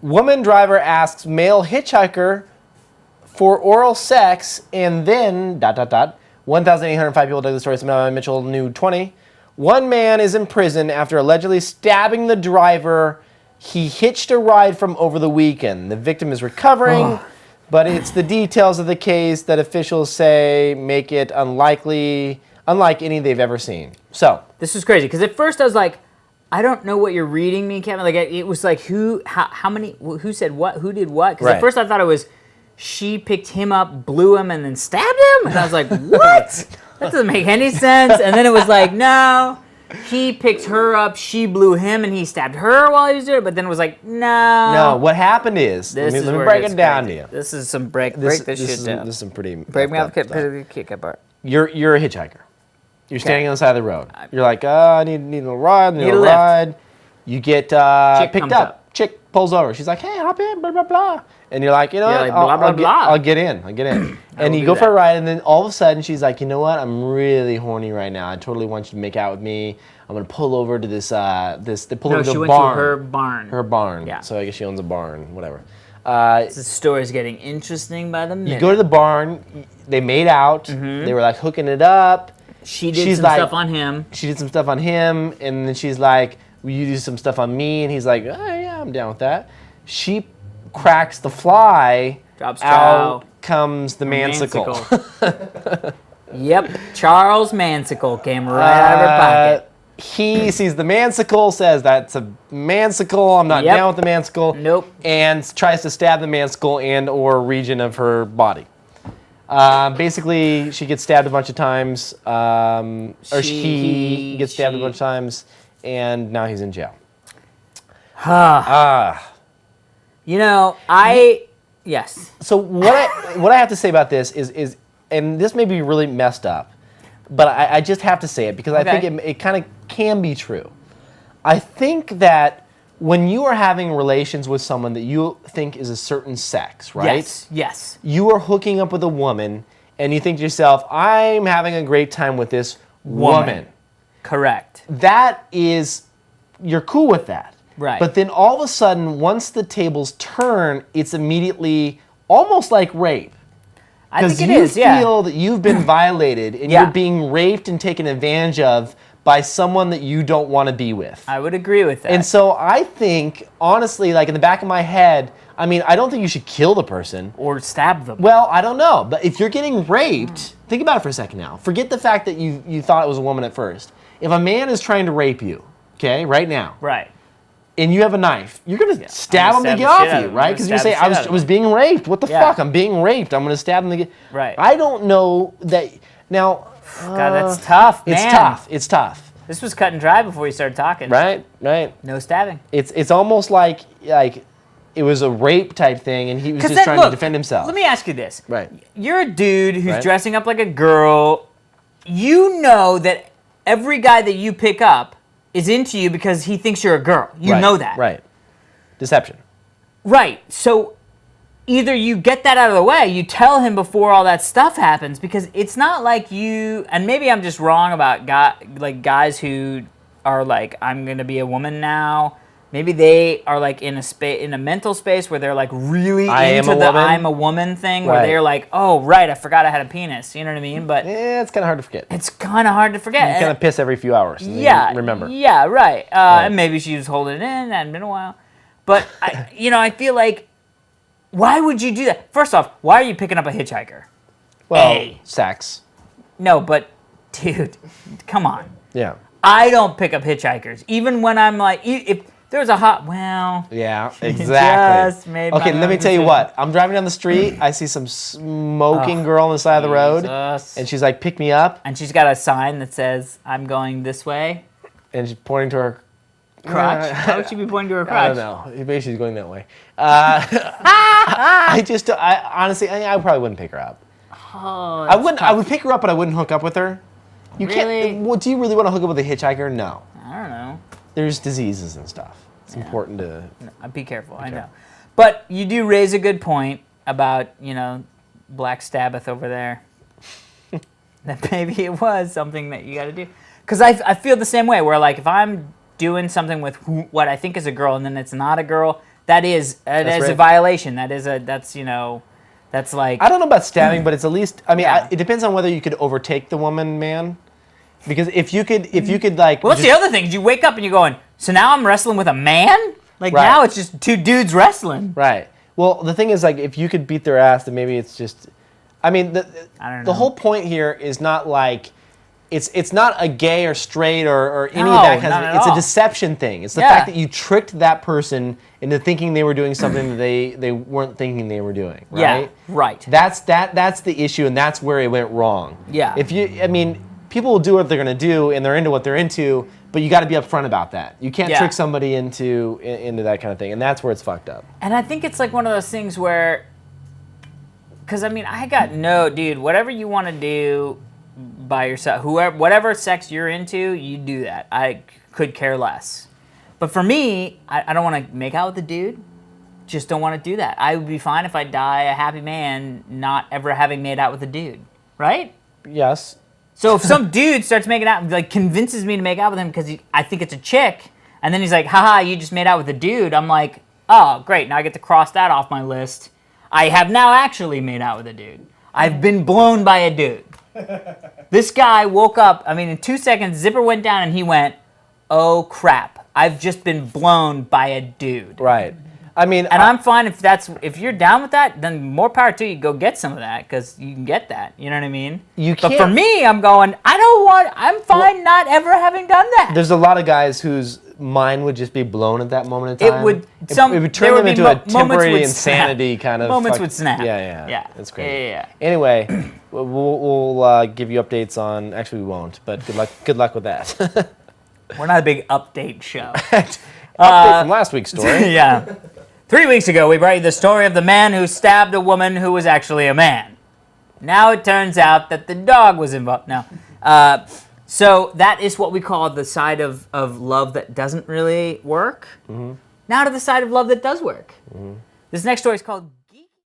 Woman driver asks male hitchhiker for oral sex, and then, 1,805 people dug the story. Samantha Mitchell, new 20. One man is in prison after allegedly stabbing the driver he hitched a ride from over the weekend. The victim is recovering, but it's the details of the case that officials say make it unlike any they've ever seen. So this was crazy, because at first I was like, I don't know what you're reading me, Kevin. Like, it was like, how many, who said what, who did what? Because at first I thought it was, she picked him up, blew him, and then stabbed him? And I was like, what? That doesn't make any sense. And then it was like, no, he picked her up, she blew him, and he stabbed her while he was doing it. But then it was like, no. No, what happened is, let me break it down to you. This is some break this shit down. This is some pretty... Break me off the kick apart. You're a hitchhiker. You're standing on the side of the road. You're like, I need a little ride, need a ride. You get picked up. Chick pulls over. She's like, hey, hop in, blah, blah, blah. And you're like, you know what? I'll get in. And you go for a ride, and then all of a sudden, she's like, you know what? I'm really horny right now. I totally want you to make out with me. I'm going to pull over to this, they pull over to the barn. To her barn. Her barn. Yeah. So I guess she owns a barn, whatever. This story is getting interesting by the minute. You go to the barn. They made out. They were like hooking it up. She did some stuff on him. She did some stuff on him, and then she's like, will you do some stuff on me? And he's like, oh, yeah, I'm down with that. She cracks the fly. Drops out comes the mansicle. Yep, Charles Mansicle came right out of her pocket. He sees the mansicle, says that's a mansicle, I'm not down with the mansicle. Nope. And tries to stab the mansicle and or region of her body. Basically, she gets stabbed a bunch of times, or he gets stabbed a bunch of times, and now he's in jail. You know, yes. So what I have to say about this is, and this may be really messed up, but I just have to say it because I think it kind of can be true. I think that when you are having relations with someone that you think is a certain sex, right? Yes. You are hooking up with a woman, and you think to yourself, I'm having a great time with this woman. Correct. That is, you're cool with that. Right. But then all of a sudden, once the tables turn, it's immediately almost like rape. I think it is, yeah. Because you feel that you've been violated, and you're being raped and taken advantage of by someone that you don't want to be with. I would agree with that. And so I think, honestly, like in the back of my head, I mean, I don't think you should kill the person. Or stab them. Well, I don't know. But if you're getting raped, think about it for a second now. Forget the fact that you thought it was a woman at first. If a man is trying to rape you, okay, right now. Right. And you have a knife, you're going to stab him to get off you, right? Because you say, I was being raped. What the fuck? I'm being raped. I'm going to stab him to get... Right. I don't know that... Now... God, that's tough, man. It's tough. This was cut and dry before you started talking. Right. No stabbing. It's almost like it was a rape type thing, and he was just trying to defend himself. Let me ask you this. Right. You're a dude who's dressing up like a girl. You know that every guy that you pick up is into you because he thinks you're a girl. You know that. Right. Deception. Right. So either you get that out of the way, you tell him before all that stuff happens, because it's not like you, and maybe I'm just wrong about guys who are like, I'm going to be a woman now. Maybe they are like in a mental space where they're like really into the I'm a woman thing, where they're like, oh, right, I forgot I had a penis. You know what I mean? But yeah, it's kind of hard to forget. It's kind of hard to forget. You kind of piss every few hours. Yeah. Remember. Yeah, right. And maybe she was holding it in. That hadn't been a while. But, I feel like, why would you do that? First off, why are you picking up a hitchhiker? Well, sex. No, but, dude, come on. Yeah. I don't pick up hitchhikers. Even when I'm like, if there's a Yeah, exactly. Just made okay, let me tell you what. I'm driving down the street. I see some smoking girl on the side of the road. And she's like, pick me up. And she's got a sign that says, I'm going this way. And she's pointing to her crotch. Why would she be pointing to her crotch? I don't know. Maybe she's going that way. Honestly, I probably wouldn't pick her up. Oh, I would pick her up, but I wouldn't hook up with her. You can't. Well, do you really want to hook up with a hitchhiker? No. I don't know. There's diseases and stuff. It's important to... No, be careful, I know. But you do raise a good point about, Black Sabbath over there. That maybe it was something that you got to do. Because I feel the same way, where like if I'm doing something with what I think is a girl and then it's not a girl, that is a rape. violation. That's like. I don't know about stabbing, but it's at least. I mean, Yeah. it depends on whether you could overtake the woman, man. Because if you could like. Well, that's the other thing. Is you wake up and you're going, so now I'm wrestling with a man? Like Right. now it's just two dudes wrestling. Right. Well, the thing is, like, if you could beat their ass, then maybe it's just. I mean, I don't know. the whole point here is not like. It's not a gay or straight or any No, of that kind not of. at It's all. a deception thing. It's the Yeah. fact that you tricked that person into thinking they were doing something that they weren't thinking they were doing. Right. Yeah, right. That's the issue, and that's where it went wrong. Yeah. I mean, people will do what they're going to do, and they're into what they're into, but you got to be upfront about that. You can't Yeah. trick somebody into that kind of thing, and that's where it's fucked up. And I think it's like one of those things where, because I mean, dude, whatever you want to do by yourself, whatever sex you're into, you do that. I could care less. But for me, I don't want to make out with a dude. Just don't want to do that. I would be fine if I die a happy man, not ever having made out with a dude, right? Yes. So if some dude starts making out, like convinces me to make out with him because I think it's a chick, and then he's like, haha, you just made out with a dude, I'm like, oh, great, now I get to cross that off my list. I have now actually made out with a dude. I've been blown by a dude. This guy woke up, I mean, in 2 seconds, zipper went down, and he went, oh, crap, I've just been blown by a dude. Right. I mean, And I'm fine if you're down with that, then more power to you. Go get some of that because you can get that. You know what I mean? You But for can't- me, I'm going. I'm fine not ever having done that. there's a lot of guys whose mind would just be blown at that moment in time. It would. It would turn there would them be into a moments temporary would insanity snap. kind of. Moments would snap. Yeah. That's great. Yeah. Anyway, we'll give you updates on. Actually, we won't. But good luck with that. We're not a big update show. Update from last week's story. Yeah. 3 weeks ago, we brought you the story of the man who stabbed a woman who was actually a man. Now it turns out that the dog was involved. No. So that is what we call the side of love that doesn't really work. Mm-hmm. Now to the side of love that does work. Mm-hmm. This next story is called